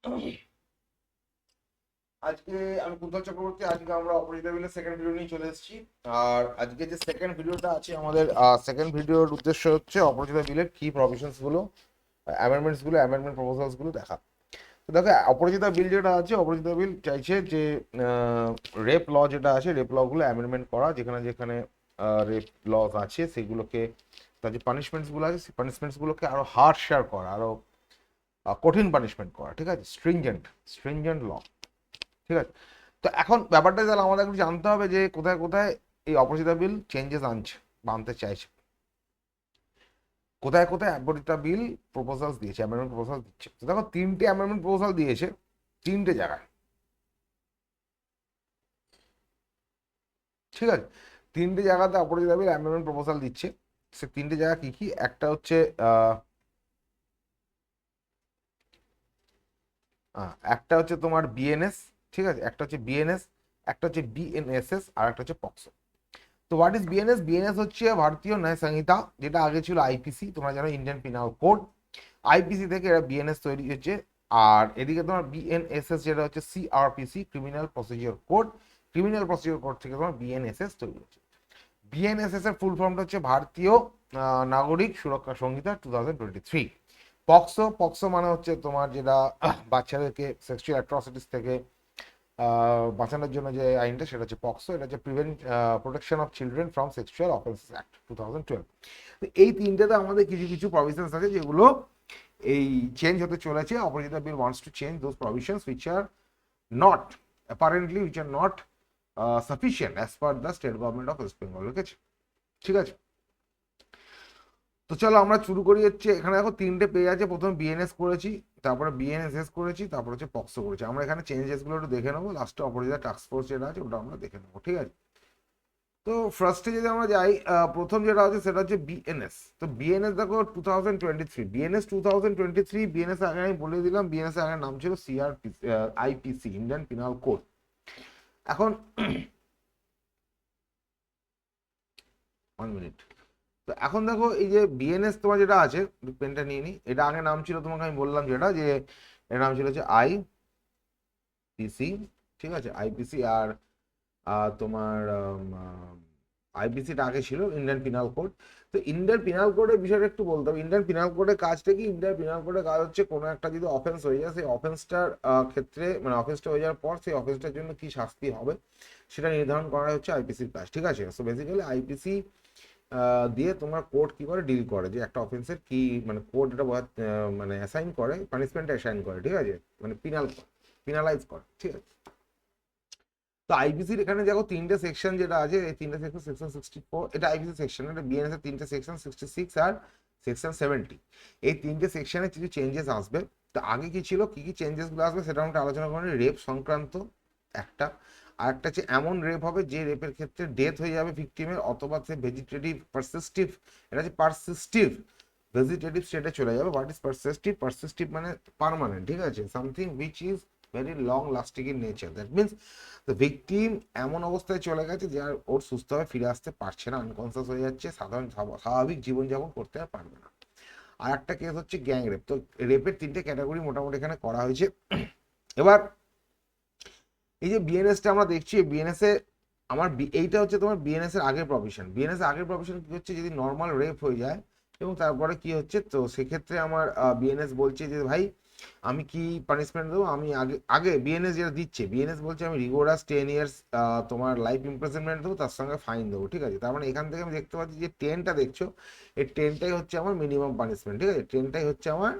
Friends, আজকে আমি কুন্তল চক্রবর্তী। আজকে আমরা অপরাজিতা বিলের সেকেন্ড ভিডিও নিয়ে চলে এসেছি। আর আজকে যে সেকেন্ড ভিডিওটা আছে আমাদের, সেকেন্ড ভিডিওর উদ্দেশ্য হচ্ছে অপরাজিতা বিলের কি প্রভিশনস গুলো, অ্যামেন্ডমেন্টস গুলো, অ্যামেন্ডমেন্ট প্রপোজালস গুলো দেখা। তো দেখো, অপরাজিতা বিল যেটা আছে, অপরাজিতা বিল চাইছে যে রেপ ল যেটা আছে, রেপ ল গুলো অ্যামেন্ডমেন্ট করা, যেখানে যেখানে রেপ ল আছে সেগুলোকে, তার যে পানিশমেন্টস গুলো আছে সেই পানিশমেন্টস গুলোকে আরো হার্শার করা, আরো কঠিন পানিশমেন্ট করা, ঠিক আছে, স্ট্রিনজেন্ট স্ট্রিনজেন্ট ল, ঠিক আছে। তো এখন ব্যাপারটা তাহলে আমাদের একটু জানতে হবে যে কোথায় কোথায় এই অপরাজিতা বিল চেঞ্জেস আনতে চাইছে, কোথায় কোথায় অপরাজিতা বিল প্রপোজালস দিয়েছে, অ্যামেন্ডমেন্ট প্রপোজাল দিচ্ছে। তো দেখো, তিনটে অ্যামেন্ডমেন্ট প্রপোজাল দিয়েছে, তিনটে জায়গায়, ঠিক আছে। তিনটে জায়গাতে অপরাজিতা বিল অ্যামেন্ডমেন্ট প্রপোজাল দিচ্ছে। সে তিনটে জায়গা কি কি? একটা হচ্ছে একটা হচ্ছে তোমার বিএনএস, ঠিক আছে, একটা হচ্ছে বিএনএস, একটা হচ্ছে বিএনএসএস, আর একটা হচ্ছে পক্সো। তো হোয়াট ইজ বিএনএস? বিএনএস হচ্ছে ভারতীয় ন্যায় সংহিতা, যেটা আগে ছিল আইপিসি, তোমরা জানো ইন্ডিয়ান পিনাল কোড। আইপিসি থেকে এরা বিএনএস তৈরি হচ্ছে। আর এদিকে তোমার বিএনএসএস যেটা হচ্ছে CrPC, criminal procedure code. Criminal procedure code থেকে তোমার বিএনএসএস তৈরি হচ্ছে। বিএনএসএস এর ফুল ফর্মটা হচ্ছে ভারতীয় নাগরিক সুরক্ষা সংহিতা 2023। পক্সো, পক্সো মানে হচ্ছে তোমার যেটা বাচ্চাদেরকে সেক্সুয়াল অ্যাট্রসিটিস থেকে বাঁচানোর জন্য যে আইনটা, সেটা হচ্ছে পক্সো। এটা হচ্ছে protection of children from sexual offences act 2012। তো এই তিনটেতে আমাদের কিছু কিছু প্রভিশনস আছে যেগুলো এই চেঞ্জ হতে চলেছে। Aparajita bill wants to change those provisions which are not apparently which are not sufficient as per the state government of West Bengal, ঠিক আছে, ঠিক আছে। তো চলো আমরা শুরু করি। হচ্ছে এখানে দেখো তিনটে পেজ আছে, প্রথমে বিএনএস করেছি, তারপরে বিএনএসএস করেছি, তারপরে হচ্ছে পক্সো করেছি। আমরা এখানে চেঞ্জেস গুলো একটু দেখে নেবো, লাস্টে অপরাজিতা টাস্ক ফোর্স যেটা আছে ওটা আমরা দেখে নেবো, ঠিক আছে। তো ফার্স্টে যদি আমরা যাই, প্রথম যেটা আছে সেটা হচ্ছে বিএনএস। তো বিএনএস দেখো 2023, বিএনএস 2023, বিএনএস আগে আমি বলে দিলাম, বিএনএস আগের নাম ছিল CrPC, IPC, Indian penal code. এখন 1 মিনিট। তো এখন দেখো, এই যে বিএনএস তোমার যেটা আছে, পেনটা নিয়ে নি, এটা আগে নাম ছিল, তোমাকে আমি বললাম যেটা, যে এর নাম ছিল হচ্ছে আইপিসি, ঠিক আছে, আইপিসি। আর তোমার আইপিসিটা আগে ছিল ইন্ডিয়ান পিনাল কোড। তো ইন্ডিয়ান পিনাল কোডের বিষয়টা একটু বলতে হবে। ইন্ডিয়ান পিনাল কোডের কাজটা কি? ইন্ডিয়ান পিনাল কোডের কাজ হচ্ছে কোনো একটা যদি অফেন্স হয়ে যায়, সেই অফেন্সটার ক্ষেত্রে, মানে অফেন্সটা হয়ে যাওয়ার পর সেই অফেন্সটার জন্য কি শাস্তি হবে সেটা নির্ধারণ করা হচ্ছে আইপিসির কাজ, ঠিক আছে। সো বেসিক্যালি আইপিসি দিয়ে তোমার কোর্ট কি করে ডিল করে, যে একটা অফেন্সের কি মানে কোর্ট এটা মানে অ্যাসাইন করে, পানিশমেন্ট অ্যাসাইন করে, ঠিক আছে, মানে পিনালাইজ করে, ঠিক আছে। তো আইপিসির এখানে দেখো তিনটে সেকশন যেটা আছে, এই তিনটে সেকশন, সেকশন 64 এটা আইপিসি সেকশন, এটা বিএনএস এর তিনটে সেকশন 66 আর সেকশন 70। এই তিনটে সেকশনে কিছু চেঞ্জেস আসবে। তো আগে কি ছিল, কি কি চেঞ্জেস গুলো আসবে সেটা আমরা আলোচনা করি। রেপ সংক্রান্ত একটা, আর একটা হচ্ছে এমন রেপ হবে যে রেপের ক্ষেত্রে ডেথ হয়ে যাবে ভিকটিমের, অথবা সে ভেজিটেটিভ পারসিস্টিভ, এটা হচ্ছে পারসিস্টিভ ভেজিটেটিভ স্টেটে চলে যাবে। What is পারসিস্টিভ? পারসিস্টিভ মানে পার্মানেন্ট, ঠিক আছে, something which is very long lasting in nature. That means the victim এমন অবস্থায় চলে গেছে যে আর ওর সুস্থভাবে ফিরে আসতে পারছে না, আনকনসিয়াস হয়ে যাচ্ছে, সাধারণ স্বাভাবিক জীবনযাপন করতে আর পারবে না। আর একটা কেস হচ্ছে গ্যাং রেপ। তো রেপের তিনটে ক্যাটাগরি মোটামুটি এখানে করা হয়েছে। এবার এই যে বিএনএসটা আমরা দেখছি, বিএনএস এ আমার এইটা হচ্ছে তোমার বিএনএস এর আগের প্রভিশন। বিএনএস এর আগের প্রভিশন কি হচ্ছে, যদি নর্মাল রেপ হয়ে যায় এবং তারপরে কি হচ্ছে, তো সেক্ষেত্রে আমার বিএনএস বলছে যে ভাই আমি কি পানিশমেন্ট দেবো, আমি আগে আগে বিএনএস যেটা দিচ্ছে, বিএনএস বলছে আমি রিগোরাস 10 ইয়ার্স তোমার লাইফ ইমপ্রিজনমেন্ট দেবো, তার সঙ্গে ফাইন দেবো, ঠিক আছে। তার মানে এখান থেকে আমি দেখতে পাচ্ছি যে 10টা দেখছো, এই 10টাই হচ্ছে আমার মিনিমাম পানিশমেন্ট, ঠিক আছে, 10টাই হচ্ছে আমার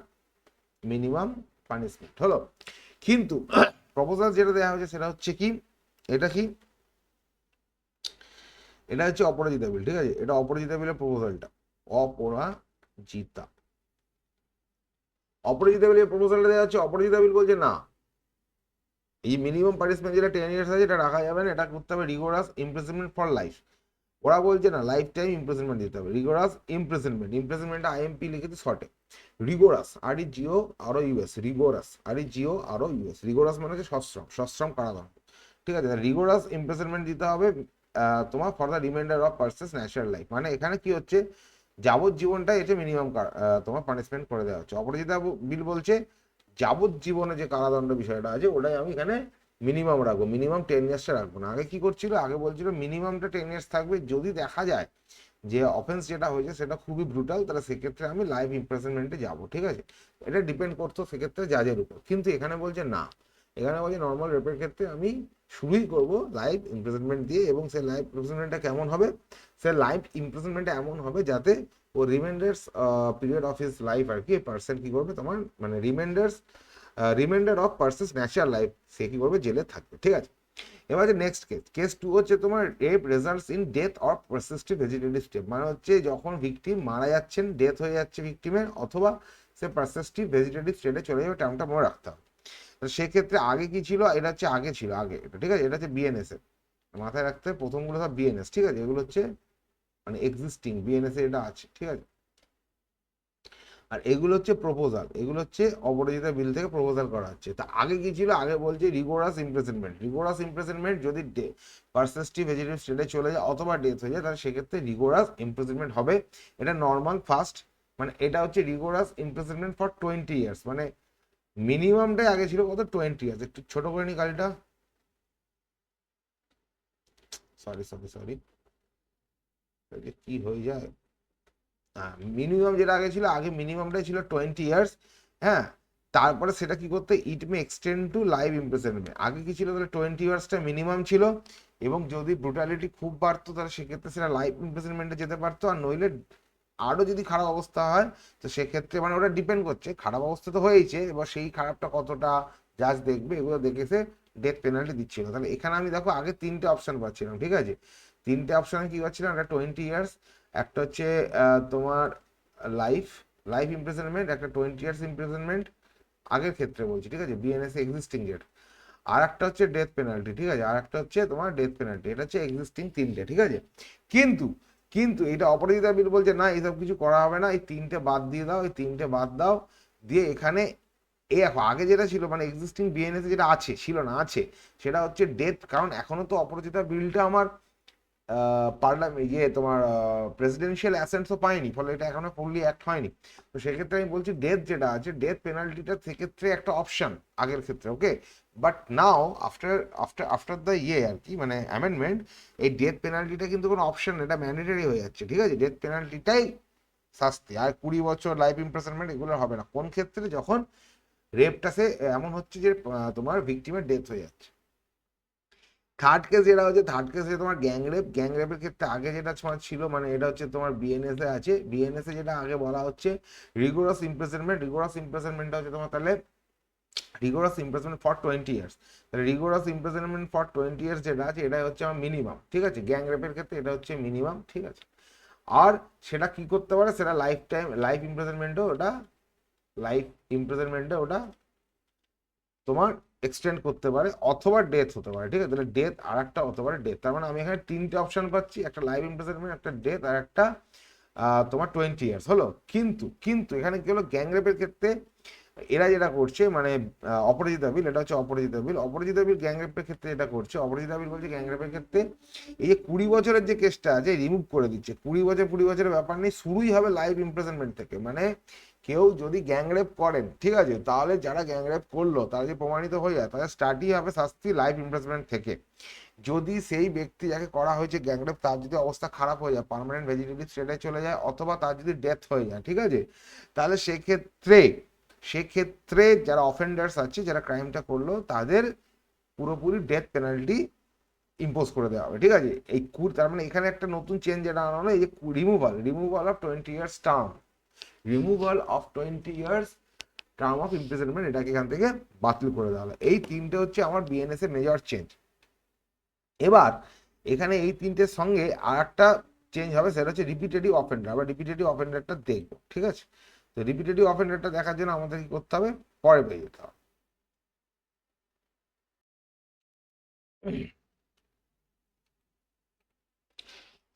মিনিমাম পানিশমেন্ট হলো। কিন্তু প্রপোজাল যেটা দেওয়া হয়েছে সেটা হচ্ছে কি, এটা কি, এটা হচ্ছে অপরাজিতা বিল, ঠিক আছে, এটা অপরাজিতা বিলের প্রপোজালটা, অপরাজিতা অপরাজিতা বিলের প্রপোজালটা দেওয়া হচ্ছে। অপরাজিতা বিল বলছে না, এই মিনিমাম পানিশমেন্ট যেটা 10 ইয়ার্স আছে এটা রাখা যাবে না, এটা করতে হবে রিগোরাস ইমপ্রিজনমেন্ট ফর লাইফ। ওরা বলছে না, লাইফ টাইম ইমপ্রিজনমেন্ট দিতে হবে, রিগোরাস ইমপ্রিজনমেন্ট। ইমপ্রিজনমেন্ট আইএমপি লিখেছি শর্টে, রিগোরাস আর ই জিও আরো ইউএস, রিগোরাস আর ই জিও আরো ইউএস। রিগোরাস মানে হচ্ছে সশ্রম, সশ্রম কারাদণ্ড, ঠিক আছে। রিগোরাস ইমপ্রিজনমেন্ট দিতে হবে তোমার for the reminder of purchase natural life. মানে এখানে কি হচ্ছে, যাবজ্জীবনটা এটা মিনিমাম তোমার পানিশমেন্ট করে দেওয়া হচ্ছে। অপরাজিতা বিল বলছে যাবজ্জীবনে যে কারাদণ্ড বিষয়টা আছে ওটাই আমি এখানে মিনিমাম রাখবো, মিনিমাম 10 ইয়ার্সটা রাখবো না। আগে কি করছিল, আগে বলছিল মিনিমামটা 10 ইয়ার্স থাকবে, যদি দেখা যায় যে অফেন্স যেটা হয়েছে সেটা খুবই ব্রুটাল, তাহলে সেক্ষেত্রে আমি লাইফ ইমপ্রিজনমেন্টে যাব, ঠিক আছে। এটা ডিপেন্ড করতো সেক্ষেত্রে জাজের উপর, কিন্তু এখানে বলছে না, এখানে বলছে নর্মাল রেপের ক্ষেত্রে আমি শুরুই করব লাইফ ইমপ্রিজনমেন্ট দিয়ে, এবং সেই লাইফ ইমপ্রিজনমেন্টটা কেমন হবে, সে লাইফ ইমপ্রিজনমেন্টটা এমন হবে যাতে ও reminders period of his life আর কি পার্সন কি করবে তোমার মানে reminder of person's natural life সে কি করবে, জেলে থাকবে, ঠিক আছে। এবার যে নেক্সট কেস 2 হচ্ছে তোমার rape results in death or persistent vegetative state, মানে হচ্ছে যখন ভিকটিম মারা যাচ্ছেন, ডেথ হয়ে যাচ্ছে ভিকটিমের, অথবা সে পারসিস্টিভ ভেজিটেটিভ স্টেটে চলে যাবে, টার্মটা মনে রাখতে হবে। তো সেক্ষেত্রে আগে কি ছিল, এটা হচ্ছে আগে ছিল, আগে এটা ঠিক আছে, এটা হচ্ছে বিএনএস এর, মাথায় রাখতে হবে প্রথমগুলো সব বিএনএস, ঠিক আছে, এগুলো হচ্ছে মানে এক্সিস্টিং বিএনএস এ এটা আছে, ঠিক আছে। আর এগুলো হচ্ছে প্রপোজাল, এগুলো হচ্ছে অপরাজিতা বিল থেকে প্রপোজাল করা হচ্ছে। তা আগে কি ছিল, আগে বলছে রিগোরাস ইমপ্রিজনমেন্ট, রিগোরাস ইমপ্রিজনমেন্ট যদি পারসিস্টিভ ভেজিটেটিভ স্টেটে চলে যায় অথবা ডেথ হয়ে যায়, তাহলে সেক্ষেত্রে রিগোরাস ইমপ্রিজনমেন্ট হবে। এটা নর্মাল ফার্স্ট, মানে এটা হচ্ছে রিগোরাস ইমপ্রিজনমেন্ট ফর 20 ইয়ার্স, মানে মিনিমামটাই আগে ছিল কত, 20 ইয়ার্স। একটু ছোট করে নি গাড়িটা, সরি সরি সরি, কি হয়ে যায়, মিনিমাম যেটা আগে ছিল, আগে মিনিমামটাই ছিল 20 ইয়ার্স, হ্যাঁ। তারপরে সেটা কি করতে, it may extend to life imprisonment, আগে কি ছিল তাহলে 20 ইয়ার্সটা মিনিমাম ছিল, এবং যদি ব্রুটালিটি খুব বাড়তো তাহলে সেক্ষেত্রে সেটা লাইফ ইমপ্রিজনমেন্টে যেতে পারতো, আর নইলে আরও যদি খারাপ অবস্থা হয় তো সেক্ষেত্রে মানে ওটা ডিপেন্ড করছে, খারাপ অবস্থা তো হয়েইছে, এবার সেই খারাপটা কতটা জাজ দেখবে, এগুলো দেখে সে ডেথ পেনাল্টি দিচ্ছিল। তাহলে এখানে আমি দেখো আগে 3টে অপশন পাচ্ছিলাম, ঠিক আছে, 3টে অপশনে কি পাচ্ছিলাম, একটা 20 ইয়ার্স, একটা হচ্ছে তোমার লাইফ লাইফ ইমপ্রিজনমেন্ট, একটা 20 ইয়ার্স ইমপ্রিজনমেন্ট আগের ক্ষেত্রে বলছি, ঠিক আছে, বিএনএস এক্সিস্টিং যেটা, আর একটা হচ্ছে ডেথ পেনাল্টি, ঠিক আছে, আর একটা হচ্ছে তোমার ডেথ পেনাল্টি, এটা হচ্ছে এক্সিস্টিং 3টে, ঠিক আছে। কিন্তু কিন্তু এটা অপরাজিতা বিল বলছে না, এইসব কিছু করা হবে না, এই 3টে বাদ দিয়ে দাও, এই 3টে বাদ দাও, দিয়ে এখানে এই দেখো আগে যেটা ছিল মানে এক্সিস্টিং বিএনএস যেটা আছে, ছিল না আছে, সেটা হচ্ছে ডেথ, কারণ এখনো তো অপরাজিতা বিলটা আমার পার্লামেন্ট ইয়ে তোমার প্রেসিডেন্সিয়াল অ্যাসেন্টসও পাইনি, ফলে এটা এখনো ফুললি অ্যাক্ট হয়নি। তো সেক্ষেত্রে আমি বলছি ডেথ যেটা আছে, ডেথ পেনাল্টিটা সেক্ষেত্রে একটা অপশন আগের ক্ষেত্রে, okay. But now after after after the ইয়ে আর কি মানে অ্যামেন্ডমেন্ট, এই ডেথ পেনাল্টিটা কিন্তু কোনো অপশন, এটা ম্যান্ডেটরি হয়ে যাচ্ছে, ঠিক আছে, ডেথ পেনাল্টিটাই শাস্তি, আর 20 বছর লাইফ ইমপ্রিজনমেন্ট এগুলো হবে না। কোন ক্ষেত্রে, যখন রেপটা সে এমন হচ্ছে যে তোমার ভিকটিমের ডেথ হয়ে যাচ্ছে। থার্ড কেস যেটা হচ্ছে, থার্ড কেসে তোমার গ্যাংরেপের ক্ষেত্রে আগে যেটা তোমার ছিল মানে এটা হচ্ছে তোমার বিএনএস এ আছে, বিএনএস এ যেটা আগে বলা হচ্ছে রিগোরাস ইমপ্রিজনমেন্ট, রিগোরাস ইমপ্রিজনমেন্টটা হচ্ছে তোমার তাহলে রিগোরাস ইমপ্রিজনমেন্ট ফর 20 ইয়ার্স, তাহলে রিগোরাস ইমপ্রিজনমেন্ট ফর 20 ইয়ার্স যেটা আছে এটা হচ্ছে আমার মিনিমাম, ঠিক আছে, গ্যাংরেপের ক্ষেত্রে এটা হচ্ছে মিনিমাম, ঠিক আছে। আর সেটা কি করতে পারে, সেটা লাইফ টাইম লাইফ ইমপ্রিজনমেন্টও ওটা লাইফ ইমপ্রিজনমেন্টে ওটা তোমার এক্সটেন্ড করতে পারে, অথবা ডেথ হতে পারে, ঠিক আছে। তাহলে ডেথ আর একটা হতে পারে ডেথ, তার মানে আমি এখানে 3টে অপশন পাচ্ছি, একটা লাইফ ইমপ্রিজনমেন্ট, একটা ডেথ, আর একটা তোমার 20 ইয়ার্স হলো। কিন্তু কিন্তু এখানে কি হলো, গ্যাংরেপের ক্ষেত্রে এরা যেটা করছে মানে অপরাজিতা বিল, এটা হচ্ছে অপরাজিতা বিল, অপরাজিতা বিল গ্যাংরেপের ক্ষেত্রে এটা করছে, অপরাজিতা বিল বলছে গ্যাংরেপের ক্ষেত্রে এই যে 20 বছরের যে কেসটা আছে রিমুভ করে দিচ্ছে, 20 বছরের ব্যাপার নেই, শুরুই হবে লাইফ ইমপ্রিজনমেন্ট থেকে। মানে কেউ যদি গ্যাংরেপ করেন, ঠিক আছে, তাহলে যারা গ্যাংরেপ করলো তারা যে প্রমাণিত হয়ে যায়, তাদের স্টার্টই হবে শাস্তি লাইফ ইমপ্রিজনমেন্ট থেকে। যদি সেই ব্যক্তি যাকে করা হয়েছে গ্যাংরেপ তার যদি অবস্থা খারাপ হয়ে যায়, পার্মানেন্ট ভেজিটেটিভ স্টেটে চলে যায়, অথবা তার যদি ডেথ হয়ে যায়, ঠিক আছে, তাহলে সেক্ষেত্রে যারা অফেন্ডার্স আছে, যারা ক্রাইমটা করলো, তাদের পুরোপুরি ডেথ পেনাল্টি ইম্পোজ করে দেওয়া হবে, ঠিক আছে। এই তার মানে এখানে একটা নতুন চেঞ্জ যেটা আনা হলো, এই যে removal of 20 years term, removal of 20 years term of imprisonment, এটাকে এখান থেকে বাতিল করে দেওয়া হলো। এই 3টে হচ্ছে আমার বিএনএস এর মেজর চেঞ্জ। এবার এখানে এই 3টের সঙ্গে আর একটা চেঞ্জ হবে, সেটা হচ্ছে রিপিটেটিভ অফেন্ডার। আবার রিপিটেটিভ অফেন্ডারটা দেখবো, ঠিক আছে। তো রিপিটেটিভ অফেন্ডারটা দেখার জন্য আমাদের কি করতে হবে, পরে পেয়ে যেতে হবে।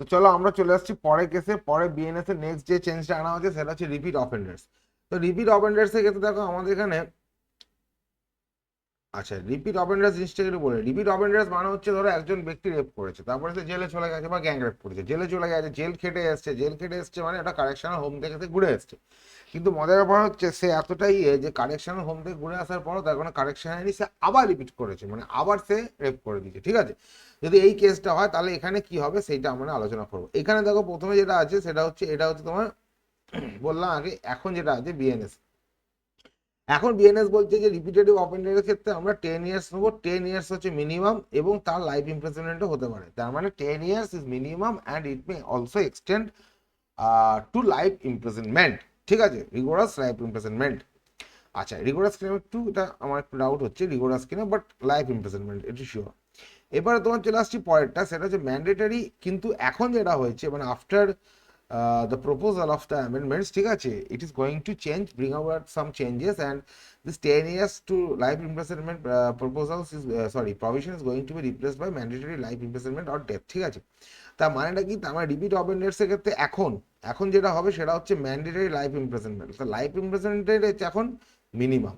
তো চলো আমরা চলে আসছি পরে কেসে, পরে বিএনএস এর নেক্সট যে চেঞ্জটা আনা হচ্ছে সেটা হচ্ছে রিপিট অফেন্ডার্স। তো রিপিট অফেন্ডার্স এর ক্ষেত্রে দেখো আমাদের এখানে, আচ্ছা রিপিট অফেন্ডার্স জিনিসটা একটু বলে, রিপিট অফেন্ডার্স মানে হচ্ছে ধরো একজন ব্যক্তি রেপ করেছে, তারপরে সে জেলে চলে গেছে বা গ্যাং রেপ করেছে, জেলে চলে গেছে, জেল খেটে এসছে মানে এটা কারেকশনাল হোম থেকে ঘুরে এসছে, কিন্তু মজার ব্যাপার হচ্ছে সে এতটাই যে কারেকশনাল হোম থেকে ঘুরে আসার পরও তার কোনো কারেকশন হয়নি, সে আবার রিপিট করেছে, মানে আবার সে রেপ করে দিয়েছে। ঠিক আছে, যদি এই কেসটা হয় তাহলে এখানে কি হবে সেইটা আমরা আলোচনা করবো। এখানে দেখো প্রথমে যেটা আছে সেটা হচ্ছে, এটা হচ্ছে তোমার বললাম আগে, এখন যেটা আছে বিএনএস। এখন বিএনএস বলছে যে রিপিটেটিভ অফেন্ডারের ক্ষেত্রে আমরা 10 ইয়ার্স নেবো, 10 ইয়ার্স হচ্ছে মিনিমাম, এবং তার লাইফ ইমপ্রিজনমেন্টও হতে পারে। তার মানে 10 years is minimum and it may also extend to life imprisonment. ঠিক আছে, রিগোরাস লাইফ ইমপ্রিজনমেন্ট। আচ্ছা, রিগোরাস কিনা একটু, এটা আমার একটু ডাউট হচ্ছে রিগোরাস কিনা, বাট লাইফ ইমপ্রিজনমেন্ট এটি শিওর। এবারে তোমার চলে আসছি পরেরটা, সেটা হচ্ছে ম্যান্ডেটারি। কিন্তু এখন যেটা হয়েছে মানে after the proposal of the amendments, ঠিক আছে, it is going to change, bring about some changes, and this 10 years to life imprisonment proposals is sorry provision is going to be replaced by mandatory life imprisonment or death। ঠিক আছে, তার মানেটা কি, আমার repeat offenders এর ক্ষেত্রে এখন এখন যেটা হবে সেটা হচ্ছে ম্যান্ডেটরি লাইফ ইমপ্রিজনমেন্ট। তো লাইফ ইমপ্রিজনমেন্টের এখন মিনিমাম,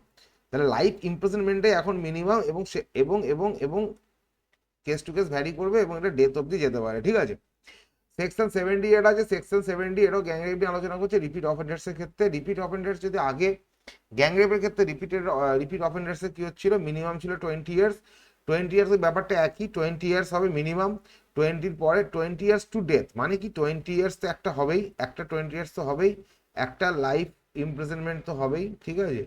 তাহলে লাইফ ইমপ্রিজনমেন্টে এখন মিনিমাম, এবং সে এবং কেস টু কেস ভ্যারি করবে, এবং এটা ডেথ অবধি যেতে পারে। ঠিক আছে, সেকশন 78 আছে, সেকশন 70 এরও গ্যাংরেপ নিয়ে আলোচনা করছে রিপিট অফেন্ডার্স এর ক্ষেত্রে। রিপিট অফেন্ডার্স যদি আগে গ্যাংরেপের ক্ষেত্রে রিপিট অফেন্ডার্স এর কি হচ্ছিল, মিনিমাম ছিল 20 ইয়ার্স। 20 ইয়ার্স এর ব্যাপারটা একই, 20 ইয়ার্স হবে মিনিমাম, 20-র পরে 20 ইয়ার্স টু ডেথ, মানে কি 20 ইয়ার্স তো একটা হবেই, একটা 20 ইয়ার্স তো হবেই, একটা লাইফ ইমপ্রিজনমেন্ট তো হবেই। ঠিক আছে,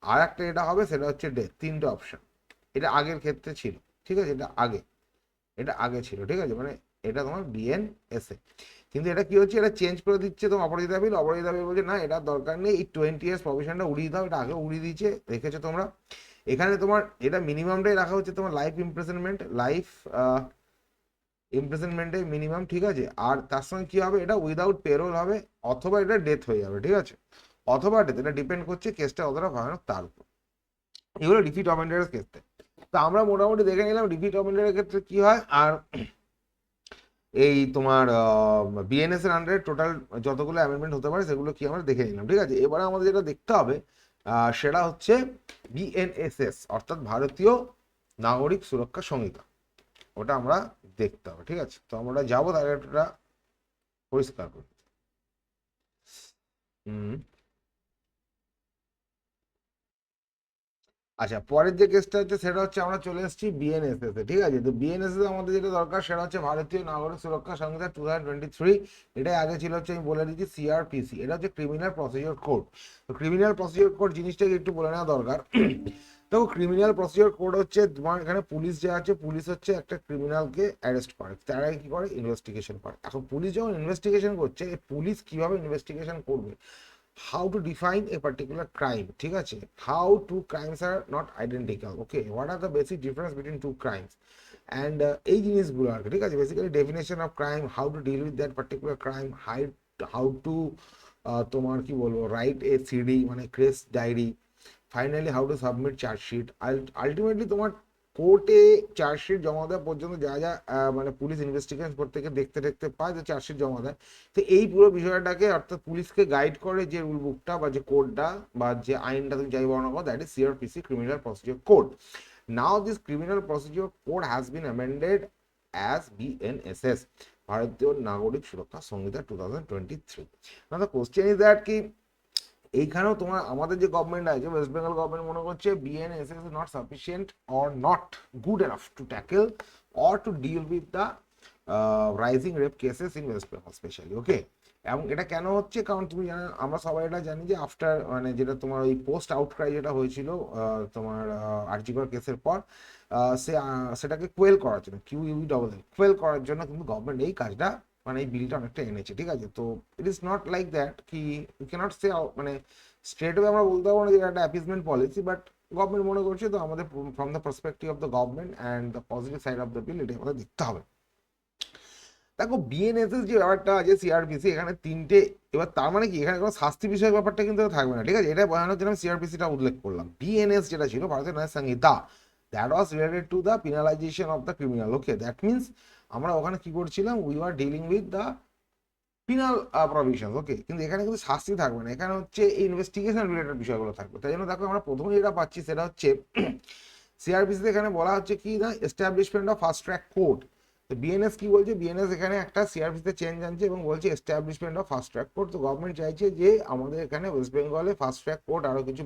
আর একটা এটা হবে সেটা হচ্ছে ডেথ। তিনটে অপশন, এটা আগের ক্ষেত্রে ছিল। ঠিক আছে, এটা আগে ছিল। ঠিক আছে, মানে এটা তোমার বিএনএসএ। কিন্তু এটা কি হচ্ছে, এটা চেঞ্জ করে দিচ্ছে তোমার অপরাজিতা বিল। অপরাজিতা বিল বলছে না, এটা দরকার নেই, এই 20 ইয়ার্স প্রভিশনটা উড়িয়ে দাও, এটা আগে উড়িয়ে দিয়েছে, রেখেছো তোমরা। এখানে তোমার এটা মিনিমামটাই রাখা হচ্ছে তোমার লাইফ ইমপ্রিজনমেন্টে মিনিমাম। ঠিক আছে, আর তার সঙ্গে কি হবে, এটা উইদাউট পেরোল হবে, অথবা এটা ডেথ হয়ে যাবে। ঠিক আছে, অথবা ডেথ, এটা ডিপেন্ড করছে কেসটা কতটা ভয়ানক তার উপর। এগুলো রিপিট অফেন্ডারের ক্ষেত্রে। তো আমরা মোটামুটি দেখে নিলাম রিপিট অফেন্ডারের ক্ষেত্রে কি হয়, আর এই তোমার বিএনএস এর আন্ডারে টোটাল যতগুলো অ্যামেন্ডমেন্ট হতে পারে সেগুলো কি আমরা দেখে নিলাম। ঠিক আছে, এবারে আমাদের যেটা দেখতে হবে সেটা হচ্ছে বিএনএসএস, অর্থাৎ ভারতীয় নাগরিক সুরক্ষা সংহিতা, ওটা আমরা দেখতে হবে। ঠিক আছে, তো আমরা যাবো তাহলে এটা পরিষ্কার করি। হুম, আচ্ছা, পরের যে কেসটা হচ্ছে সেটা হচ্ছে আমরা চলে এসেছি বিএনএসএস এ। ঠিক আছে, তো বিএনএসএস আমাদের যেটা দরকার সেটা হচ্ছে ভারতীয় নাগরিক সুরক্ষা সংহিতা 2023। এটাই আগে ছিল হচ্ছে, আমি বলে দিচ্ছি, সিআরপিসি। এটা হচ্ছে ক্রিমিনাল প্রসিডিওর কোড। তো ক্রিমিনাল প্রসিডিওর কোড জিনিসটাকে একটু বলে নেওয়া দরকার। তো ক্রিমিনাল প্রসিডিওর কোড হচ্ছে তোমার এখানে পুলিশ যে আছে, পুলিশ হচ্ছে একটা ক্রিমিনালকে অ্যারেস্ট করে, তারা কি করে, ইনভেস্টিগেশন করে। এখন পুলিশ যখন ইনভেস্টিগেশন করছে, পুলিশ কিভাবে ইনভেস্টিগেশন করবে, how to define a particular crime, ঠিক আছে, how two crimes are not identical, okay, what are the basic difference between two crimes, and এই জিনিসগুলো আর কি। ঠিক আছে, basically definition of crime, how to deal with that particular crime, how to তোমার কি বলবো, রাইট এ সিডি মানে case diary, finally how to submit chargesheet. Ultimately তোমার কোর্টে চার্জশিট জমা দেওয়া পর্যন্ত যা যা মানে পুলিশ ইনভেস্টিগেশন থেকে দেখতে দেখতে পায় যে চার্জশিট জমা দেয়। তো এই পুরো বিষয়টাকে, অর্থাৎ পুলিশকে গাইড করে যে রুল বুকটা বা যে কোডটা বা যে আইনটা তুমি যাই বর্ণনা করো, that is CrPC, criminal procedure code. Now this criminal procedure code has been amended as BNSS, ভারতীয় নাগরিক সুরক্ষা সংহিতা 2023। না, দ্য কোশ্চেন ইজ দ্যাট কি এইখানেও তোমার আমাদের যে গভর্নমেন্ট আছে, ওয়েস্ট বেঙ্গল গভর্নমেন্ট মনে করছে BNSS is not sufficient or not good enough to tackle or to deal with the rising rape cases in West Bengal specially. Okay, এবং এটা কেন হচ্ছে, কারণ তুমি জানো, আমরা সবাই এটা জানি যে আফটার মানে যেটা তোমার ওই পোস্ট আউটক্রাই যেটা হয়েছিল তোমার আরজিকর কেসের পর, সেটাকে কোয়েল করার জন্য, কোয়েল করার জন্য কিন্তু গভর্নমেন্ট এই কাজটা মানে এই বিলটা অনেকটা এনেছে। ঠিক আছে, তো it is not like that কি ইউ ক্যানট সে, মানে স্ট্রেট ওয়ে আমরা বলতে পারবো না যে একটা অ্যাপিসমেন্ট পলিসি, বাট গভর্নমেন্ট মনে করছে, তো আমাদের from the perspective of the government and the positive side of the বিল, এটা আমাদের দেখতে হবে। দেখো বিএনএসএস যে ব্যাপারটা আছে, সিআরপিসি, এখানে তিনটে, এবার তার মানে কি এখানে কোনো শাস্তি বিষয়ক ব্যাপারটা কিন্তু থাকবে না। ঠিক আছে, এটা বোঝানোর জন্য সিআরপিসিটা উল্লেখ করলাম। বিএনএস যেটা ছিল, Bharatiya Nyaya Sanhita, that was related to the penalisation of the criminal. Okay, that means আমরা ওখানে কি করছিলাম, we are dealing with the penal provision. Okay, কিন্তু এখানে কিন্তু শাস্তি থাকবে না, এখানে হচ্ছে এই ইনভেস্টিগেশন রিলেটেড বিষয়গুলো থাকবে। তাই জন্য দেখো আমরা প্রথমে যেটা পাচ্ছি সেটা হচ্ছে সিআরপিসিতে এখানে বলা হচ্ছে কি না, establishment of fast track court. তো বিএনএস কি বলছে, বিএনএস এখানে একটা সিআরপিতে চেঞ্জ আনছে এবং বলছে establishment of fast track court. তো গভর্নমেন্ট চাইছে যে আমাদের এখানে ওয়েস্ট বেঙ্গলে ফাস্ট ট্র্যাক কোর্ট আরো কিছু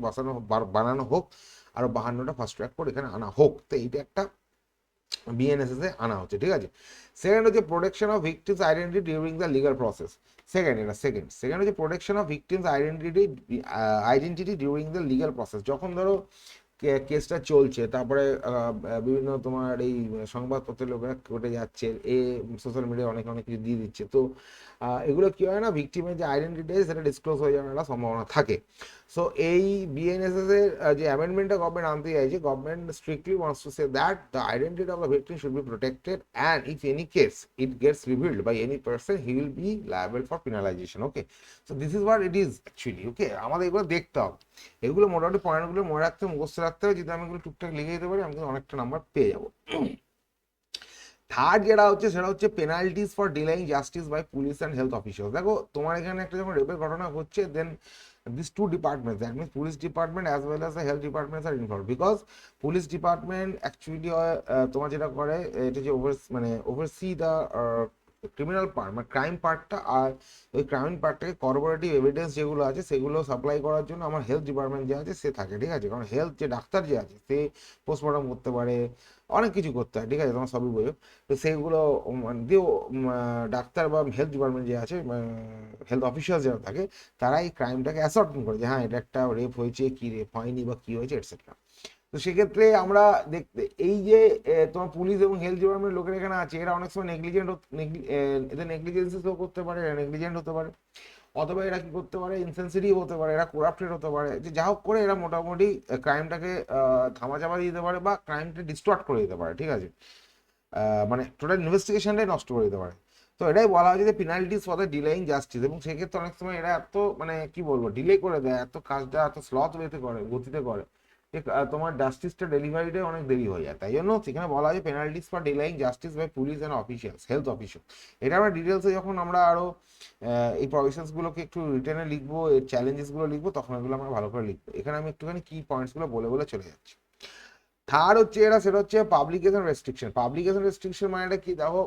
বানানো হোক, আরো 52টা ফাস্ট ট্র্যাক কোর্ট এখানে আনা হোক। তো এইটা একটা বিএনএসএস এ আনা হচ্ছে, ঠিক আছে। সেকেন্ড হচ্ছে protection of victim's identity during the legal process. Second হচ্ছে protection of victim's identity during the legal process. যখন ধরো কেসটা চলছে, তারপরে বিভিন্ন তোমার এই সংবাদপত্রের লোকেরা ঘটে যাচ্ছে, সোশ্যাল মিডিয়ায় অনেক অনেক কিছু দিয়ে দিচ্ছে, তো এগুলো কি হয় না, ভিকটিমের যে আইডেন্টিটি সেটা ডিসক্লোজ হয়ে যাওয়ার একটা সম্ভাবনা থাকে। সো এই বিএনএসএস এর যে অ্যামেন্ডমেন্টটা গভর্নমেন্ট আনতে চাইছে, government strictly wants to say that the identity of the victim should be protected and if any case it gets revealed by any person he will be liable for penalisation. Okay, so this is what it is actually. Okay, আমাদের এগুলো দেখতে হবে, এগুলো মোটামুটি পয়েন্টগুলো মনে রাখতে হবে, মুখস্থ রাখতে হবে। যদি আমি এগুলো টুকটাক লিখে দিতে পারি, আমি কিন্তু অনেকটা নাম্বার পেয়ে যাবো। থার্ড যেটা হচ্ছে সেটা হচ্ছে penalties for delaying justice by police and health officers. দেখো তোমার এখানে একটা যখন রেপের ঘটনা হচ্ছে, দেন these two departments, that means police department as well as the health departments are involved, because police department actually তোমার যেটা করে এটা যে মানে ওভারসি দা ক্রিমিনাল পার্ট মানে ক্রাইম পার্টটা, আর ওই ক্রাইম পার্টটাকে কর্পোরেটিভ এভিডেন্স যেগুলো আছে সেগুলো সাপ্লাই করার জন্য আমার হেলথ ডিপার্টমেন্ট যে আছে সে থাকে, ঠিক আছে। কারণ হেলথ যে ডাক্তার যে আছে সে পোস্টমর্টম করতে পারে, অনেক কিছু করতে হয়, ঠিক আছে, তোমার সবই বোঝো। তো সেইগুলো দিয়েও ডাক্তার বা হেলথ ডিপার্টমেন্ট যে আছে, হেলথ অফিসার যারা থাকে, তারা এই ক্রাইমটাকে অ্যাসর্টমেন্ট করে যে হ্যাঁ এটা একটা রেপ হয়েছে, কি রেপ হয়নি বা কি হয়েছে এটসেট্রা। তো সেক্ষেত্রে আমরা দেখতে এই যে তোমার পুলিশ এবং হেলথ ডিপার্টমেন্ট লোকের এখানে আছে, এরা অনেক সময় নেগলিজেন্ট, এদের নেগলিজেন্সি শো করতে পারে, এরা নেগলিজেন্ট হতে পারে, অথবা এরা কি করতে পারে, ইনসেন্সিটিভ হতে পারে, এরা করাপ্টেড হতে পারে, যে যা হোক করে এরা মোটামুটি ক্রাইমটাকে ধামাচাপা দিয়ে দিতে পারে বা ক্রাইমটা ডিস্টর্ট করে দিতে পারে, ঠিক আছে, মানে টোটাল ইনভেস্টিগেশনটাই নষ্ট করে দিতে পারে। তো এটাই বলা হয়েছে যে penalties for the delaying justice, এবং সেক্ষেত্রে অনেক সময় এরা এত মানে কি বলবো ডিলে করে দেয়, এত কাজটা এত স্লথ ওয়েতে করে, গতিতে করে, তোমার জাস্টিসটা ডেলিভারিটাই অনেক দেরি হয়ে যায়। তাই জন্য সেখানে বলা হয়েছে penalties for delaying justice by police and officials, health official. এটা আমরা ডিটেলসে যখন আমরা আরো এই প্রভিশনসগুলোকে একটু রিটেনে লিখবো, এর চ্যালেঞ্জেসগুলো লিখবো, তখন এগুলো আমরা ভালো করে লিখবো। এখানে আমি একটুখানি কি পয়েন্টসগুলো বলে বলে চলে যাচ্ছি। থার্ড হচ্ছে এরা, সেটা হচ্ছে পাবলিকেশন রেস্ট্রিকশন। পাবলিকেশন রেস্ট্রিকশন মানে এটা কি, দেখো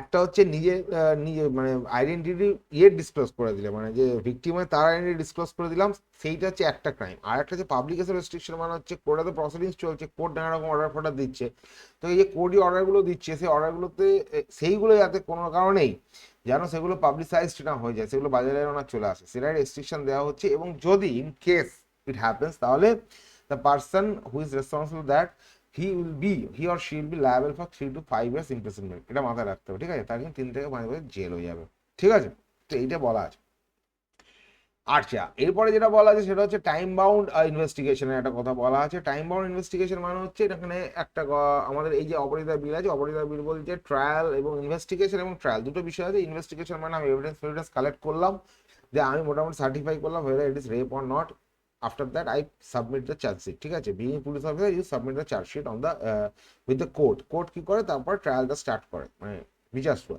একটা হচ্ছে নিজে নিজে মানে আইডেন্টিটি ডিসক্লোজ করে দিলে, মানে যে ভিকটিম হয় তার আইডেন্টিটি ডিসক্লোজ করে দিলাম, সেইটা হচ্ছে একটা ক্রাইম। আর একটা হচ্ছে পাবলিকেশন রেস্ট্রিকশন, মানে হচ্ছে কোর্টে প্রসিডিংস চলছে, কোর্ট নানা রকম অর্ডার ফর্ডার দিচ্ছে, তো এই যে কোর্টই অর্ডারগুলো দিচ্ছে, সেই অর্ডারগুলোতে সেইগুলো যাতে কোনো কারণেই যেন সেগুলো পাবলিসাইজড না হয়ে যায়, সেগুলো বাজারে না চলে আসে, সেটাই রেস্ট্রিকশন দেওয়া হচ্ছে। এবং যদি ইন কেস ইট হ্যাপেন্স, তাহলে the person who is responsible that he or she will be liable for 3 to 5 years imprisonment। এটা মাথায় রাখতে হবে, ঠিক আছে, তার কিন্তু 3 থেকে 5 বছর জেল হয়ে যাবে, ঠিক আছে। তো এইটা বলা আছে। আচ্ছা, এরপরে যেটা বলা আছে সেটা হচ্ছে টাইম বাউন্ড ইনভেস্টিগেশনের একটা কথা বলা আছে। টাইম বাউন্ড ইনভেস্টিগেশন মানে হচ্ছে এখানে একটা আমাদের এই যে অপরাধ বিল আছে, অপরাধ বিল বলছে ট্রায়াল এবং ইনভেস্টিগেশন এবং ট্রায়াল দুটো বিষয় আছে। ইনভেস্টিগেশন মানে আমি এভিডেন্স কালেক্ট করলাম, যে আমি মোটামুটি সার্টিফাই করলাম whether it is rape or not, after that I submit the charge sheet, ঠিক আছে। Being police officer you submit the charge sheet on the with the court কি করে, তারপর ট্রায়ালটা স্টার্ট করে, মানে বিচার শুরু।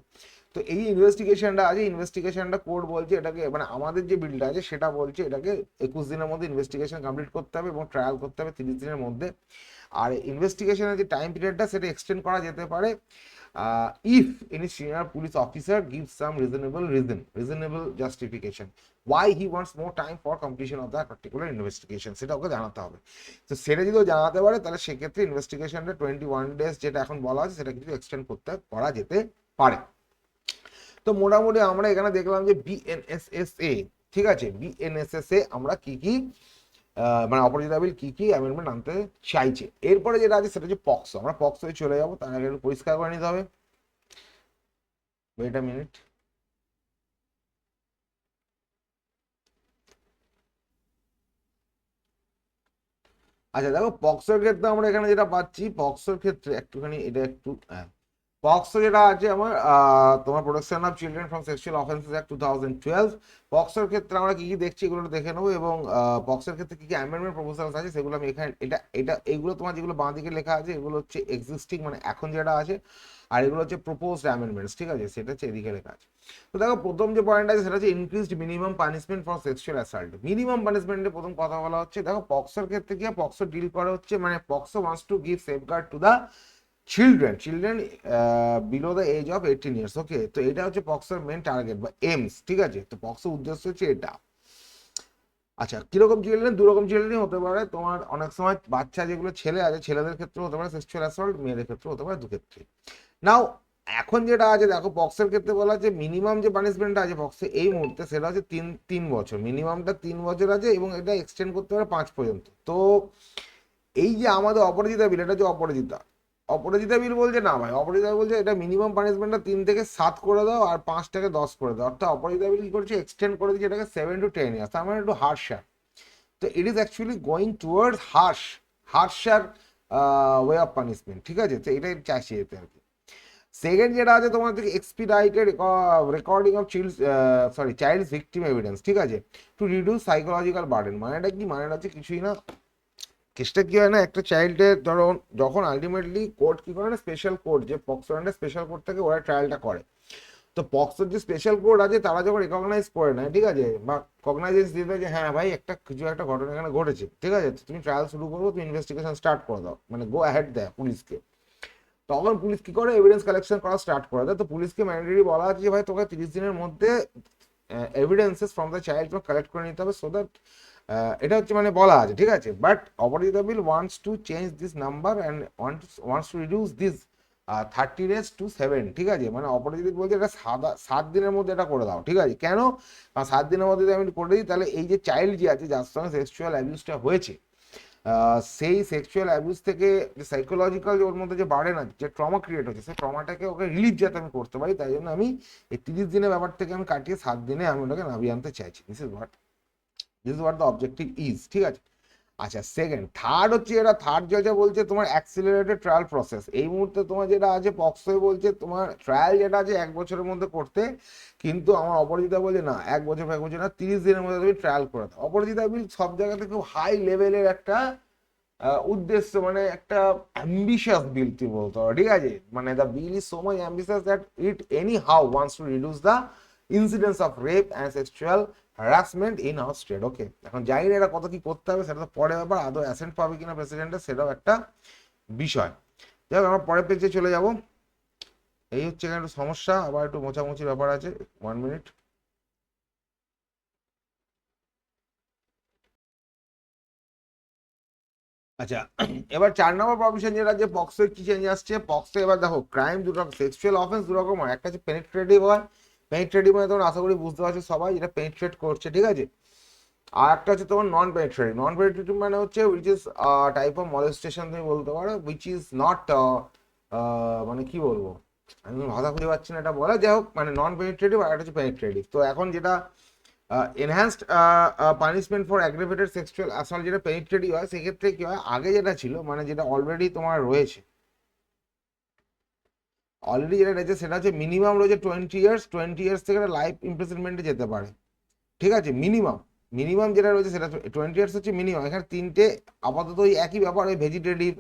তো এই ইনভেস্টিগেশনটা আছে, ইনভেস্টিগেশনটা কোর্ট বলছে এটাকে, মানে আমাদের যে বিলটা আছে সেটা বলছে এটাকে 21 দিনের মধ্যে ইনভেস্টিগেশন কমপ্লিট করতে হবে এবং ট্রায়াল করতে হবে 30 দিনের মধ্যে। আর ইনভেস্টিগেশনের যে টাইম পিরিয়ডটা সেটা এক্সটেন্ড করা যেতে পারে if any senior police officer gives some reasonable justification why he wants more time for completion of that particular investigation, সেটা ওকে জানাতে হবে। তো সেটা যদি জানাতে পারে তাহলে সেক্ষেত্রে ইনভেস্টিগেশনটা 21 days যেটা এখন বলা আছে সেটা কিন্তু এক্সটেন্ড করা যেতে পারে। তো মোটামুটি আমরা এখানে দেখলাম যে বিএনএসএসএ, ঠিক আছে, বিএনএসএসএ আমরা কি কি মানে অপরাজিতা বিল কি কি অ্যামেন্ডমেন্ট আনতে চাইছে। এরপরে যেটা আছে সেটা হচ্ছে পক্সো। আমরা পক্সোয় চলে যাবো, তার আগে একটু পরিষ্কার করে নিতে হবে। Wait a minute. আচ্ছা দেখো, পক্সোর ক্ষেত্রে আমরা এখানে যেটা পাচ্ছি, পক্সোর ক্ষেত্রে একটুখানি এটা একটু পক্সো যেটা আছে আমার তোমার protection of children from sexual offences act 2012। পক্সোর ক্ষেত্রে আমরা কি কি দেখছি এগুলো দেখে নেবো, এবং পক্সোর ক্ষেত্রে কি কি অ্যামেন্ডমেন্ট প্রপোজালস আছে সেগুলো আমি এখানে এটা এগুলো তোমার যেগুলো বাঁ দিকে লেখা আছে এগুলো হচ্ছে এক্সিস্টিং মানে এখন যেটা আছে, আর এগুলো হচ্ছে প্রপোজড অ্যামেন্ডমেন্টস, ঠিক আছে, সেটা হচ্ছে এদিকে লেখা আছে। তো দেখো প্রথম যে পয়েন্ট আছে সেটা হচ্ছে increased minimum punishment for sexual assault. Minimum পানিশমেন্টের প্রথম কথা বলা হচ্ছে, দেখো পক্সোর ক্ষেত্রে কি পক্সো ডিল করা হচ্ছে, মানে POCSO wants to give safeguard to the children below the age of 18 years. Okay, তো এটা হচ্ছে পক্সোর মেন টার্গেট বা এমস, ঠিক আছে। তো পক্সোর উদ্দেশ্য হচ্ছে এটা। আচ্ছা, কিরকম চিলড্রেন? দু রকম চিলড্রেন হতে পারে তোমার। অনেক সময় বাচ্চা যেগুলো ছেলে আছে, ছেলেদের ক্ষেত্রে হতে পারে সেক্সুয়াল অ্যাসল্ট, মেয়েদের ক্ষেত্রে হতে পারে, দু ক্ষেত্রে। নাও এখন যেটা আছে দেখো, পক্সের ক্ষেত্রে বলা আছে মিনিমাম যে পানিশমেন্টটা আছে পক্সে এই মুহূর্তে, সেটা হচ্ছে তিন বছর। মিনিমামটা 3 বছর আছে এবং এটা এক্সটেন্ড করতে পারে 5 পর্যন্ত। তো এই যে আমাদের অপরাজিতা বিল, এটা হচ্ছে অপরাজিতা বিল বলছে না ভাই, অপরাজিতা বলছে এটা মিনিমাম পানিশমেন্টটা 3 থেকে 7 করে দাও আর 5 থেকে 10 করে দাও। অর্থাৎ অপরাজিতা বিল কি করছে, এক্সটেন্ড করে দিচ্ছে এটাকে 7 to 10 ইয়ার্স, তার মানে একটু হার্শার। তো it is actually going towards harsher way of punishment, ঠিক আছে। তো এটাই চাইছে যেতে আর কি। সেকেন্ড যেটা আছে তোমার থেকে expedited recording of child victim evidence, ঠিক আছে, টু রিডিউস সাইকোলজিক্যাল বার্ডেন। মানেটা কি? মানেটা হচ্ছে কিছুই না, কেসটা কি হয় না, একটা চাইল্ডের ধরো যখন আলটিমেটলি কোর্ট কি করে না, স্পেশাল কোর্ট যে পক্সো স্পেশাল কোর্ট থেকে ওরা ট্রায়ালটা করে। তো পক্সোর যে স্পেশাল কোর্ট আছে তারা যখন রেকগনাইজ করে নেয়, ঠিক আছে, বা কগনাইজেন্স দিয়ে দেয় যে হ্যাঁ ভাই একটা কিছু একটা ঘটনা এখানে ঘটেছে, ঠিক আছে, তুমি ট্রায়াল শুরু করবো, তুমি ইনভেস্টিগেশন স্টার্ট করে দাও, মানে গো অ্যাহেড দেয় পুলিশকে। তখন পুলিশ কি করে, এভিডেন্স কালেকশন করা স্টার্ট করে দেয়। তো পুলিশকে ম্যান্ডেটরি বলা আছে যে ভাই তোকে 30 দিনের মধ্যে evidences from the child collect করে নিতে হবে, সো দ্যাট এটা হচ্ছে মানে বলা আছে, ঠিক আছে। But Aparajita bill wants to change this number and wants to reduce this 30 days to 7, ঠিক আছে। মানে অপরাজিতা বলছে এটা 7 দিনের মধ্যে এটা করে দাও, ঠিক আছে। কেন? কারণ 7 দিনের মধ্যে যদি আমি করে দিই তাহলে এই যে চাইল্ড যে আছে যার সঙ্গে সেক্সুয়াল অ্যাবিউজটা হয়েছে, সেই সেক্সুয়াল অ্যাবিউজ থেকে যে সাইকোলজিক্যাল ওর মধ্যে যে বার্ডেন আছে, যে ট্রমা ক্রিয়েট হচ্ছে, সেই ট্রমাটাকে ওকে রিলিফ যাতে আমি করতে পারি, তাই জন্য আমি এই 30 দিনের ব্যাপার থেকে আমি কাটিয়ে 7 দিনে আমি ওটাকে নামিয়ে আনতে চাইছি। This is what the objective is, ঠিক আছে। আচ্ছা, থার্ড হচ্ছে এটা, থার্ড যেটা বলছে তোমার অ্যাক্সিলারেটেড ট্রায়াল প্রসেস। এই মুহূর্তে তোমার যেটা আছে পক্সোয় বলছে তোমার ট্রায়াল যেটা আছে 1 বছরের মধ্যে করতে, কিন্তু আমার অপরাজিতা বলছে না 1 বছর না, 30 দিনের মধ্যে তুমি ট্রায়াল করে দাও। অপরাজিতা বিল সব জায়গাতে খুব হাই লেভেলের একটা উদ্দেশ্য, মানে একটা অ্যাম্বিশিয়াস বিল তুই বলতে পারো, ঠিক আছে। মানে the bill is so much ambitious that it anyhow wants to reduce the incidence of rape and sexual harassment in our state. Okay, এখন জানি না এটা কত কি করতে হবে, সেটা তো পরে ব্যাপার, আদৌ অ্যাসেন্ট পাবে কিনা প্রেসিডেন্টের সেটাও একটা বিষয়। যাই হোক, আমরা পরের পেজে চলে যাব। এই হচ্ছে এখানে একটু সমস্যা, আবার একটু মোছামুছির ব্যাপার আছে। 1 মিনিট। আচ্ছা, এবার 4 নম্বর প্রভিশন যেটা, যে পক্সো কি চেঞ্জ আসছে পক্সো। এবার দেখো ক্রাইম দুটো, সেক্সুয়াল অফেন্স দু রকম হয়। একটা হচ্ছে পেনিট্রেটিভ হয়, পেনিট্রেটিভ মানে তোমরা আশা করি বুঝতে পারছো সবাই, যেটা পেনিট্রেট করছে, ঠিক আছে। আর একটা হচ্ছে তোমার নন পেনিট্রেটিভ মানে হচ্ছে which is type of molestation তুমি বলতে পারো, উইচ ইজ নট মানে কি বলবো, আমি ভাষা খুঁজে পাচ্ছি না এটা বলা, যাই হোক, মানে নন পেনিট্রেটিভ আর একটা হচ্ছে পেনিট্রেটিভ। তো এখন যেটা enhanced punishment for অ্যাগ্রেভেটেড sexual assault যেটা পেনিট্রেটিভ হয়, সেক্ষেত্রে কি হয়, আগে যেটা ছিল মানে যেটা অলরেডি তোমার রয়েছে, যেটা রয়েছে সেটা হচ্ছে মিনিমাম রয়েছে 20 ইয়ার্স। 20 ইয়ার্স থেকে লাইফ ইমপ্রিজনমেন্টে যেতে পারে, ঠিক আছে। মিনিমাম যেটা রয়েছে সেটা 20 ইয়ার্স হচ্ছে মিনিমাম। এখানে তিনটে আপাতত ওই একই ব্যাপার, ওই ভেজিটেটিভ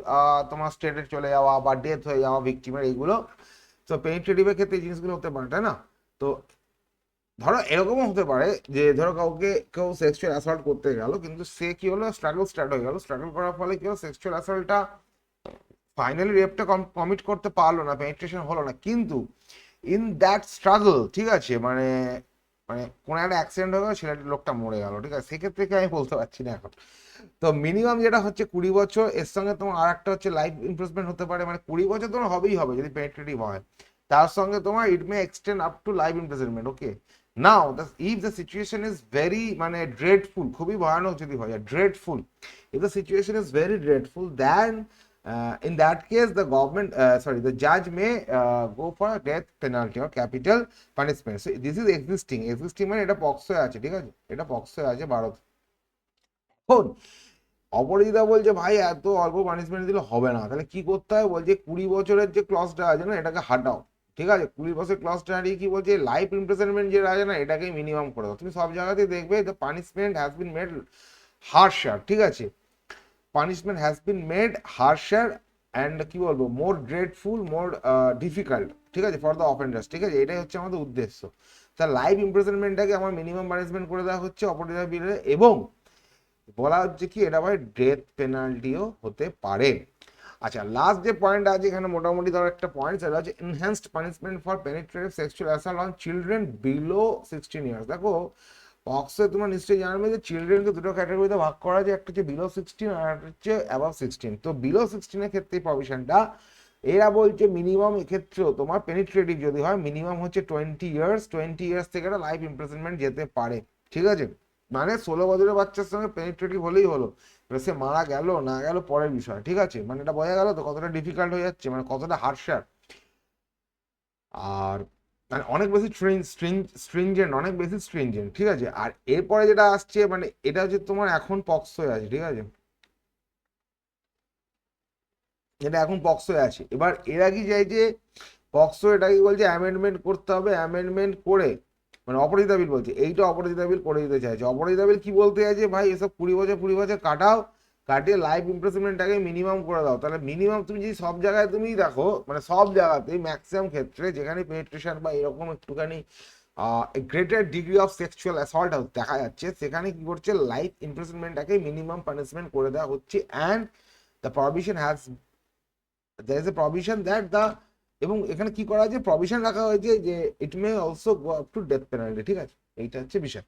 তোমার স্টেটে চলে যাওয়া বা ডেথ হয়ে যাওয়া ভিকটিমের, এইগুলো। তো পেনিট্রেটিভের ক্ষেত্রে এই জিনিসগুলো হতে পারে, তাই না? তো ধরো এরকমও হতে পারে যে ধরো কেউ সেক্সুয়াল অ্যাসল্ট করতে গেল, কিন্তু সে কি হলো, স্ট্রাগল স্টার্ট হয়ে গেল, স্ট্রাগল করার ফলে কি হলো, সেক্সুয়াল অ্যাসল্টটা ফাইনালি রেপটা কমিট করতে পারলো না, পেনিট্রেশন হলো না, কিন্তু ইন দ্যাট স্ট্রাগল, ঠিক আছে, মানে মানে কোনো একটা অ্যাক্সিডেন্ট হয়ে গেল, ছেলেটির লোকটা মরে গেল, ঠিক আছে, সেক্ষেত্রে কি আমি বলতে পারছি না এখন। তো মিনিমাম যেটা হচ্ছে 20 বছর, এর সঙ্গে তোমার আর একটা হচ্ছে লাইফ ইমপ্রুভমেন্ট হতে পারে, মানে 20 বছর তোমার হবেই হবে যদি পেনিট্রেটিভ হয়, তার সঙ্গে তোমার it may extend up to life imprisonment. Okay, now if the situation is very মানে ড্রেডফুল, খুবই ভয়ানক যদি হয়, dreadful, if the situation is very dreadful, then in that case the the judge may go for a death penalty or capital punishment. So this is existing মানে এটা পক্সোয় আছে, ঠিক আছে, এটা পক্সোয় আছে ভারত। এখন অপরাজিতা বলছে ভাই এত অল্প পানিশমেন্ট দিলে হবে না, তাহলে কি করতে হয়, বলছে 20 বছরের যে ক্লজটা আছে না এটাকে হাটাও, ঠিক আছে। 20 বছর ক্লজটা হারিয়ে কি বলছে, লাইফ ইমপ্রিজনমেন্ট যেটা আছে না এটাকে মিনিমাম করে দাও। তুমি সব জায়গাতেই দেখবে the punishment has been made harsher, ঠিক আছে, punishment has been made harsher and কি বলবো, মোর ড্রেডফুল, মোর ডিফিকাল্ট, ঠিক আছে, ফর দ্য অফেন্ডার্স, ঠিক আছে, এটাই হচ্ছে আমাদের উদ্দেশ্য। তা লাইফ ইমপ্রিজনমেন্টটাকে আমার মিনিমাম পানিশমেন্ট করে দেওয়া হচ্ছে অপরাজিতা বিলে, এবং বলা হচ্ছে কি এটা ভাই ডেথ পেনাল্টিও হতে পারে। আচ্ছা, লাস্ট যে পয়েন্ট আছে এখানে মোটামুটি ধরো একটা পয়েন্ট, সেটা হচ্ছে enhanced punishment for penetrative sexual assault on children below 16 years. দেখো পক্সে তোমরা নিশ্চয়ই জানবে যে চিলড্রেনকে দুটো ক্যাটাগরিতে ভাগ করা যায়, একটা হচ্ছে বিলো 16 আর একটা হচ্ছে অ্যাবাভ 16। তো বিলো 16-এর ক্ষেত্রে প্রভিশনটা এরা বলছে মিনিমাম এক্ষেত্রেও তোমার পেনিট্রেটিভ যদি হয় মিনিমাম হচ্ছে 20 ইয়ার্স, 20 ইয়ার্স থেকে একটা লাইফ ইমপ্রিজনমেন্ট যেতে পারে, ঠিক আছে। মানে 16 বছরের বাচ্চার সঙ্গে পেনিট্রেটিভ হলেই হলো, সে মারা গেল না গেল পরের বিষয়, ঠিক আছে। মানে এটা বোঝা গেল তো কতটা ডিফিকাল্ট হয়ে যাচ্ছে, মানে কতটা হার্শার আর মানে অনেক বেশি স্ট্রিনজেন্ট, অনেক বেশি স্ট্রিনজেন্ট, ঠিক আছে। আর এরপরে যেটা আসছে মানে এটা হচ্ছে তোমার এখন পক্স হয়ে আছে, ঠিক আছে, এটা এখন পক্স হয়ে আছে। এবার এরা কি চাইছে পক্সো এটাকে বলছে অ্যামেন্ডমেন্ট করতে হবে, অ্যামেন্ডমেন্ট করে মানে অপরাজিতা বিল বলছে, এইটা অপরাজিতা বিল করে দিতে চাইছে। অপরাজিতা বিল কি বলতে চাইছে, ভাই এসব 20 বছর কাটাও, কাটিয়ে লাইফ ইমপ্রিজনমেন্টটাকে মিনিমাম করে দাও। তাহলে মিনিমাম তুমি যদি সব জায়গায় তুমি দেখো, মানে সব জায়গাতেই ম্যাক্সিমাম ক্ষেত্রে যেখানে পেনিট্রেশন বা এরকম একটুখানি greater degree of sexual assault দেখা যাচ্ছে, সেখানে কি করছে লাইফ ইমপ্রিজনমেন্টটাকে মিনিমাম পানিশমেন্ট করে দেওয়া হচ্ছে। And the provision has there is a provision that the এবং এখানে কি করা হয়েছে প্রভিশন রাখা হয়েছে যে it may also go up to death penalty, ঠিক আছে। এইটা হচ্ছে বিষয়।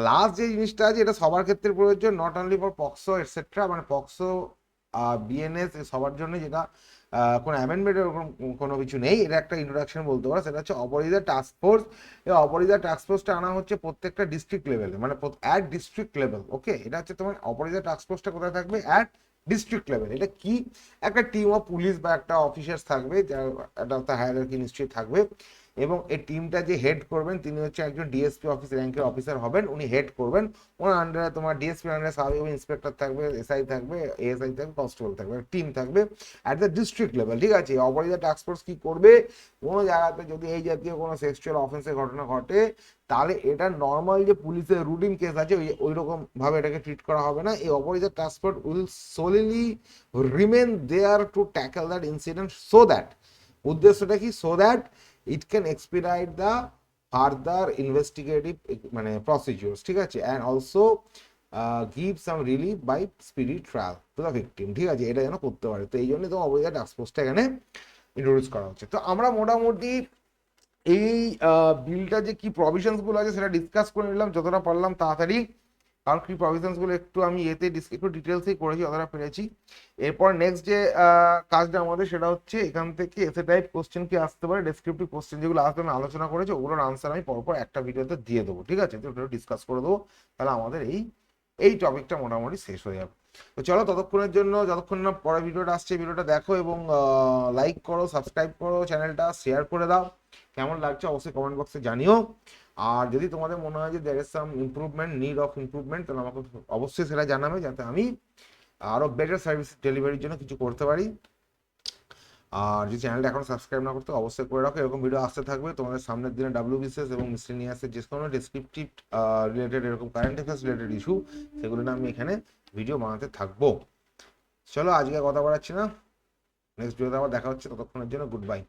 লাস্ট যে জিনিসটা আছে এটা সবার ক্ষেত্রে প্রযোজ্য, not only for POCSO etcetera, মানে পক্সো বিএনএস সবার জন্য, যেটা কোনো অ্যামেন্ডমেন্ট এরকম কোনো কিছু নেই। এটা একটা ইন্ট্রোডাকশন বলতে পারো, সেটা হচ্ছে অপরাজিতা টাস্ক ফোর্স। এই অপরাজিতা টাস্ক ফোর্সটা আনা হচ্ছে প্রত্যেকটা ডিস্ট্রিক্ট লেভেলে, মানে অ্যাট ডিস্ট্রিক্ট লেভেল, ওকে। এটা হচ্ছে তোমার অপরাজিতা টাস্ক ফোর্সটা কোথায় থাকবে, অ্যাট ডিস্ট্রিক্ট লেভেল। এটা কি, একটা টিম অফ পুলিশ বা একটা অফিসার্স থাকবে, যার একটা হায়ারার্কি নিশ্চয়ই থাকবে, এবং এই টিমটা যে হেড করবেন তিনি হচ্ছে একজন ডিএসপি অফিস র্যাঙ্কের অফিসার হবেন, উনি হেড করবেন। ওনার আন্ডারে তোমার ডিএসপি আন্ডারে স্বাভাবিকভাবে ইন্সপেক্টর থাকবে, এসআই থাকবে, এএসআই থাকবে, কনস্টেবল থাকবে, টিম থাকবে অ্যাট দ্য ডিস্ট্রিক্ট লেভেল, ঠিক আছে। অপরাজিতা টাস্ক ফোর্স কি করবে, কোনো জায়গাতে যদি এই জাতীয় কোনো সেক্সুয়াল অফেন্সের ঘটনা ঘটে, তাহলে এটা নর্মাল যে পুলিশের রুটিন কেস আছে ওই রকম ভাবে এটাকে ট্রিট করা হবে না। এই Aparajita task force will solely remain there to tackle that incident, so that, উদ্দেশ্যটা কি, so that it can expedite the further investigative মানে প্রসিডিউরস, ঠিক আছে। And also give some relief by speedy trial to the victim, ঠিক আছে। এটা যেন করতে পারে, তো এই জন্য তো অবশ্যই টাস্ক ফোর্সটা এখানে ইন্ট্রোডিউস করা হচ্ছে। তো আমরা মোটামুটি এই বিলটা যে কি প্রভিশনস গুলো আছে সেটা ডিসকাস করে নিলাম যতটা পারলাম তাড়াতাড়ি, কারণ কি প্রভিশনস গুলো একটু আমি একটু ডিটেলসেই করেছি যতটা পেরেছি। এরপর নেক্সট যে কাজটা আমাদের সেটা হচ্ছে এখান থেকে এসে টাইপ কোশ্চেন কি আসতে পারে, ডেসক্রিপটিভ কোশ্চেন যেগুলো আসতে আমি আলোচনা করেছি ওগুলোর আনসার আমি পরপর একটা ভিডিওতে দিয়ে দেবো, ঠিক আছে। তো ওটা ডিসকাস করে দেবো, তাহলে আমাদের এই টপিকটা মোটামুটি শেষ হয়ে যাবে। তো চলো ততক্ষণের জন্য, যতক্ষণ না পরে ভিডিওটা আসছে ভিডিওটা দেখো এবং লাইক করো, সাবস্ক্রাইব করো চ্যানেলটা, শেয়ার করে দাও, কেমন লাগছে অবশ্যই কমেন্ট বক্সে জানিও। আর যদি তোমাদের মনে হয় যে there is some improvement, need of improvement, তাহলে আমাকে অবশ্যই সেটা জানাবে, যাতে আমি আরো বেটার সার্ভিস ডেলিভারির জন্য কিছু করতে পারি। আর যদি চ্যানেলটা এখন সাবস্ক্রাইব না করতে অবশ্যই করে রাখো, এরকম ভিডিও আসতে থাকবে তোমাদের সামনের দিনে, ডাব্লিউবিসিএস এবং মিসলেনিয়াসের যে কোনো ডেসক্রিপটিভ রিলেটেড এরকম কারেন্ট অ্যাফেয়ার্স রিলেটেড ইস্যু, সেগুলো না আমি এখানে ভিডিও বানাতে থাকবো। চলো আজকে কথা বাড়াচ্ছি না, নেক্সট ভিডিওতে আবার দেখা হচ্ছে, ততক্ষণের জন্য গুড বাই।